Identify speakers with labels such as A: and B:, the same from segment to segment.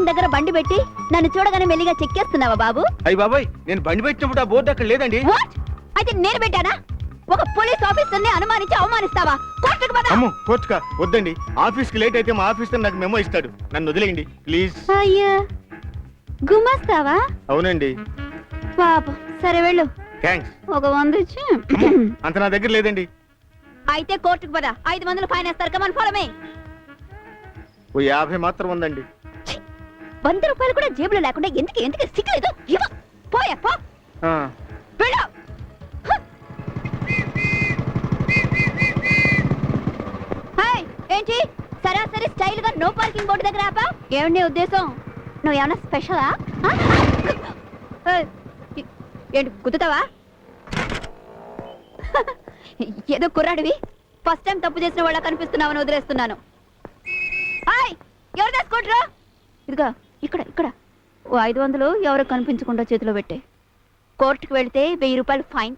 A: దగ్గర బండి పెట్టి నన్ను చూడగానే మెల్లిగా చెక్కేస్తున్నావా బాబు?
B: అయ్యి బాబాయ్, నేను బండి పెట్టినప్పుడు ఆ బోర్డు అక్కడ లేదండి.
A: వాట్? అయితే నేను పెట్టానా? ఒక పోలీస్ ఆఫీసర్ని అనుమానించి అవమానిస్తావా? కోర్టుకు పద.
B: అమ్మో, కోర్టుకా? వద్దండి. ఆఫీస్ కి లేట్ అయితే మా ఆఫీసర్ నాకు మెమో ఇస్తాడు. నన్ను వదిలేయండి ప్లీజ్.
A: అయ్యా, గుమాస్తావా?
B: అవునండి.
A: పాపం, సరే వెళ్ళు.
B: థ్యాంక్స్.
A: ఒక 100 ఇచ్చి.
B: అంత నా దగ్గర లేదండి.
A: అయితే కోర్టుకు పద. 500 ఫైన్ వేస్తారు. Come on follow me.
B: ఓ 50 మాత్రం ఉందండి.
A: 100 రూపాయలు కూడా జేబులో లేకుండా ఎందుకు సిగ్గులేదు? ఇవ్వు. పోయా పో.
B: ఆ.
A: వెళ్ళు. హాయ్, ఏంటి సరాసరి స్టైల్ గా నో పార్కింగ్ బోర్డు దగ్గర ఆపా? ఏమండి ఉద్దేశం? నువ్వు ఏమన్నా స్పెషలా? ఏంటి గుద్దుతావా? ఏదో కుర్రాడివి, ఫస్ట్ టైం తప్పు చేసిన వాళ్ళ కనిపిస్తున్నావని వదిలేస్తున్నాను. హాయ్, ఎవరిదా స్కూటర్? ఇదిగా ఇక్కడ ఓ 500 ఎవరు కనిపించకుండా చేతిలో పెట్టే. కోర్టుకు వెళితే 1000 రూపాయలు ఫైన్.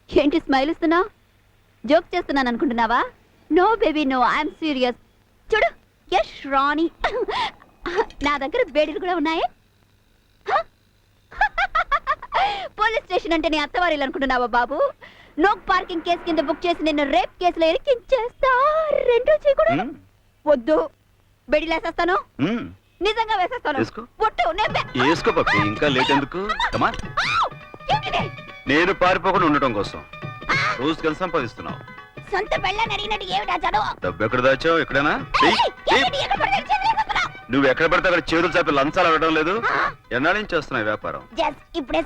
A: ఏంటి స్మైల్ ఇస్తున్నావు? జోక్ చేస్తున్నాను అనుకుంటున్నావా? No baby no, I'm serious. చూడు, యష్ రాణి. నా దగ్గర బేడీలు కూడా ఉన్నాయి. పోలీస్ స్టేషన్ అంటే నీ అత్తవారిల్లు అనుకుంటున్నావా బాబు? నో పార్కింగ్ కేసు కింద బుక్ చేసి నిన్ను రేప్ కేసులో ఇరికించేస్తా. రెండో చేయకూడదు. వద్దు, బెడీలు వేసేస్తాను. నిజంగా వేసేస్తాను. ఒట్టు,
C: వేసుకో పప్పి, ఇంకా లేట్ ఎందుకు? నేను పారిపోకుండా ఉండటం కోసం రోజు కలిసి సంపాదిస్తున్నావు.
A: సొంత పెళ్ళని అడిగినట్టు ఏమిటా చదువు?
C: డబ్బు ఎక్కడ దాచావు? ఎక్కడైనా? నువ్వు ఎక్కడ పడితే అక్కడ చేతులు చాపి లంచాలు అడగడం లేదు. ఎన్నాళ్ళ నుంచి చేస్తున్నావు వ్యాపారం?
A: ఇప్పుడే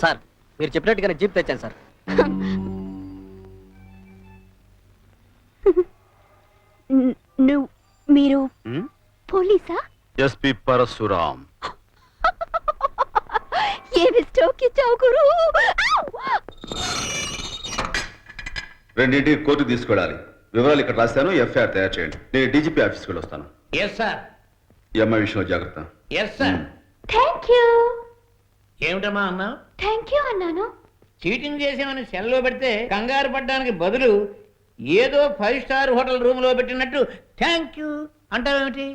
D: సార్, మీరు చెప్పినట్టుగానే జీప్ తెచ్చాను సార్.
A: మీరు పోలీసా?
C: ఎస్పీ పరశురాం.
A: ఏమి స్టోక్ ఇచ్చావు గురు?
C: రెండింటికి కోర్టు తీసుకెళ్ళాలి. వివరాలు ఇక్కడ రాశాను. ఎఫ్ఐఆర్ తయారు చేయండి. నేను డీజీపీ ఆఫీస్కి వెళ్ళొస్తాను.
E: Yes sir.
C: ఈ అమ్మాయి విషయంలో జాగ్రత్త.
E: Yes sir.
A: Thank you.
E: ఏమిటమ్మా అన్నా?
A: థ్యాంక్ యూ అన్నాను.
E: చీటింగ్ చేసామని సెల్లో పెడితే కంగారు పడ్డానికి బదులు ఏదో 5 స్టార్ హోటల్ రూమ్ లో పెట్టినట్టు థ్యాంక్ యూ అంటావేమిటి?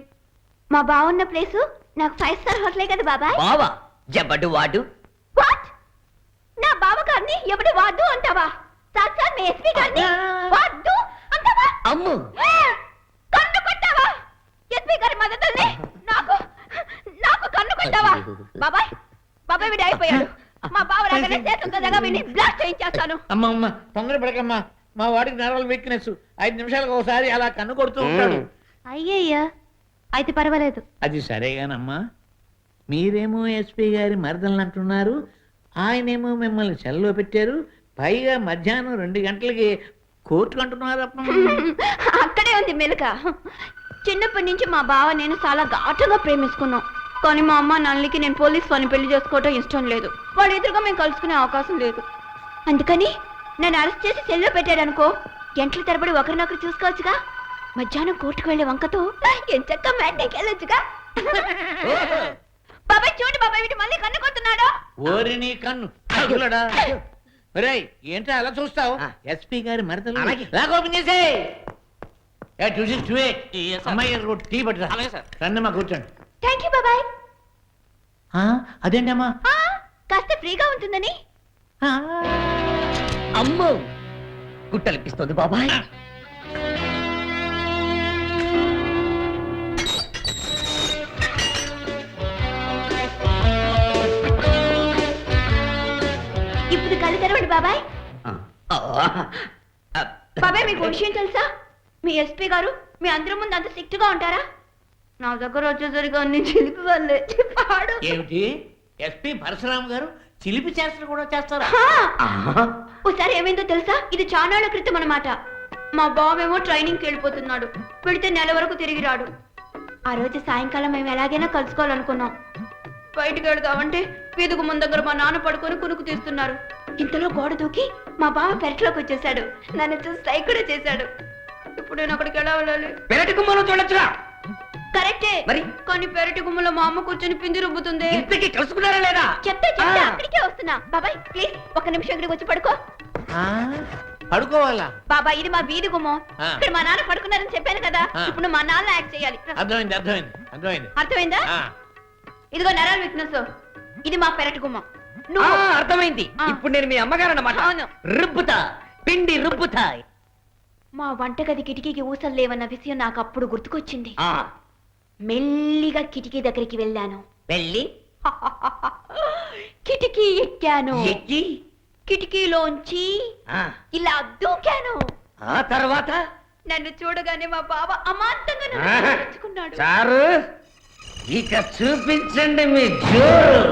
A: మా బావున్న ప్లేసు నాకు 5 స్టార్ హోటలే కదా బాబాయ్.
D: బావా జబ్బడు వాడు.
A: వాట్? నా బావ గారిని ఎవడు వాడు అంటావా? సార్ మీ ఎస్పీ గారిని వాడు అంటావా?
D: అమ్ము,
A: కన్ను కొట్టావా? ఎస్పీ గారి మద్దతుల్ని నాకు కన్ను కొట్టావా? బాబాయ్ వీడు అయిపోయాడు. మా బావ రాగానే చేతులు కదగా విని బ్లాస్ట్ చేయించేస్తాను.
E: అమ్మ తొందర పడకమ్మా. మా వాడికి నరాల వీక్నెస్. 5 నిమిషాలకు ఒకసారి అలా కన్ను కొడుతూ ఉంటాడు.
A: అయ్యయ్యా, అయితే పర్వాలేదు.
E: అది సరేగానమ్మా. మీరేమో ఎస్పీ గారి మరదలను అంటున్నారు, ఆయనేమో మిమ్మల్ని సెల్లో పెట్టారు. పైగా మధ్యాహ్నం 2 గంటలకి కోర్టుకు అంటున్నారు.
A: అక్కడే ఉంది మెలక. చిన్నప్పటి నుంచి మా బావ నేను చాలా ఘాటుగా ప్రేమించుకున్నాం. కానీ మా అమ్మ నాన్నకి నేను పోలీస్ వాడిని పెళ్లి చేసుకోవటం ఇష్టం లేదు. వాడు ఎదురుగా మేము కలుసుకునే అవకాశం లేదు. అందుకని నేను అరెస్ట్ చేసి సెల్లో పెట్టాడనుకో, గంటల తరబడి ఒకరినొకరు చూసుకోవచ్చుగా. మధ్యాహ్నం కోర్టుకు వెళ్లే వంకతో ఎంచక్క మ్యాట్కి వెళ్ళొచ్చుగా. బాబాయ్ చూడు బాబాయ్, వీటి మళ్ళీ కన్ను కొడుతున్నాడు.
E: ఓరి నీ కన్ను ఒరేయ్, ఏంటో అలా చూస్తావు? ఎస్పీ గారి మరదలు ఓపెన్ చేసే. అమ్మాయి టీ పట్టురా. రండమ్మా కూర్చోండి.
A: థ్యాంక్ యూ బాబాయ్.
E: అదేంటమ్మా?
A: కాస్త ఫ్రీగా ఉంటుందని.
D: అమ్ము గుట్టలిపిస్తుంది బాబాయ్.
A: ఇప్పుడు కళ్ళు తెరవండి బాబాయ్. బాబాయ్ మీకు విషయం తెలుసా? మీ ఎస్పీ గారు మీ అందరి ముందు అంత స్ట్రిక్ట్ గా ఉంటారా? నా దగ్గర వచ్చేసరికి అన్ని చిలిపి వాళ్ళే.
E: ఏమిటి? ఎస్పీ పరశురామ్ గారు చిలిపి చేష్టలు కూడా చేస్తారా?
A: ఒకసారి ఏమైందో తెలుసా? ఇది చానాళ్ళ క్రితం అన్నమాట. మా బావేమో ట్రైనింగ్కి వెళ్ళిపోతున్నాడు. పెడితే నెల వరకు తిరిగి రాడు. ఆ రోజు సాయంకాలం మేము ఎలాగైనా కలుసుకోవాలనుకున్నాం. బయటికి వెళదామంటే వీధుకు ముందగ్గర మా నాన్న పడుకొని కునుకు తీస్తున్నారు. ఇంతలో గోడ దూకి మా బావ పెరట్లోకి వచ్చేసాడు. నన్ను చూసి సైక్ కూడా చేశాడు. ఇప్పుడు నేను అక్కడికి ఎలా వెళ్ళాలి?
D: పెరటి కుమ్మలో చూడొచ్చురా.
A: కరెక్టే
D: మరి?
A: కానీ పెరటి గుమ్మలో మా అమ్మ కూర్చొని పిండి రుబ్బుతుంది
D: ఇంతకీ కలుసుకున్నారా లేదా
A: చెప్తే అక్కడికే వస్తున్నా బాబాయ్ ప్లీజ్ ఒక నిమిషం ఇక్కడికి వచ్చి పడుకో
E: ఆ, పడుకోవాలా
A: బాబాయ్ ఇది మా వీధి గుమ్మం
E: ఆ.
A: ఇక్కడ మా నాన్న పడుకున్నారని చెప్పాను కదా
E: ఆ.
A: ఇప్పుడు మా నాన్న యాక్ట్ చేయాలి
E: అర్థమైంది అర్థమైంది అర్థమైంది
A: అర్థమైందా
E: ఆ,
A: ఇదిగో నరాల విక్నెస్ ఇది మా పెరటి గుమ్మం
D: ఆ,
A: నువ్వు
D: అర్థమైంది
A: ఆ.
D: ఇప్పుడు నేను మీ అమ్మగారు అన్నమాట
A: అవును.
D: రుబ్బుతా పిండి రుబ్బుతా
A: మా వంటగది కిటికీకి ఊసలు లేవన్న విషయం నాకు అప్పుడు గుర్తుకొచ్చింది
D: ఆ,
A: మెల్లిగా కిటికీ దగ్గరికి వెళ్ళాను
D: వెళ్ళి
A: కిటికీ ఎక్కాను
D: ఎక్కి
A: కిటికీలోంచి
D: ఆ,
A: ఇలా దూకాను
D: ఆ తర్వాత
A: నన్ను చూడగానే మా బావ అమాంతంగా నన్ను
D: ఆహా.
A: మెచ్చుకున్నాడు
D: చారు ఇక చూపించండి మీ జోరు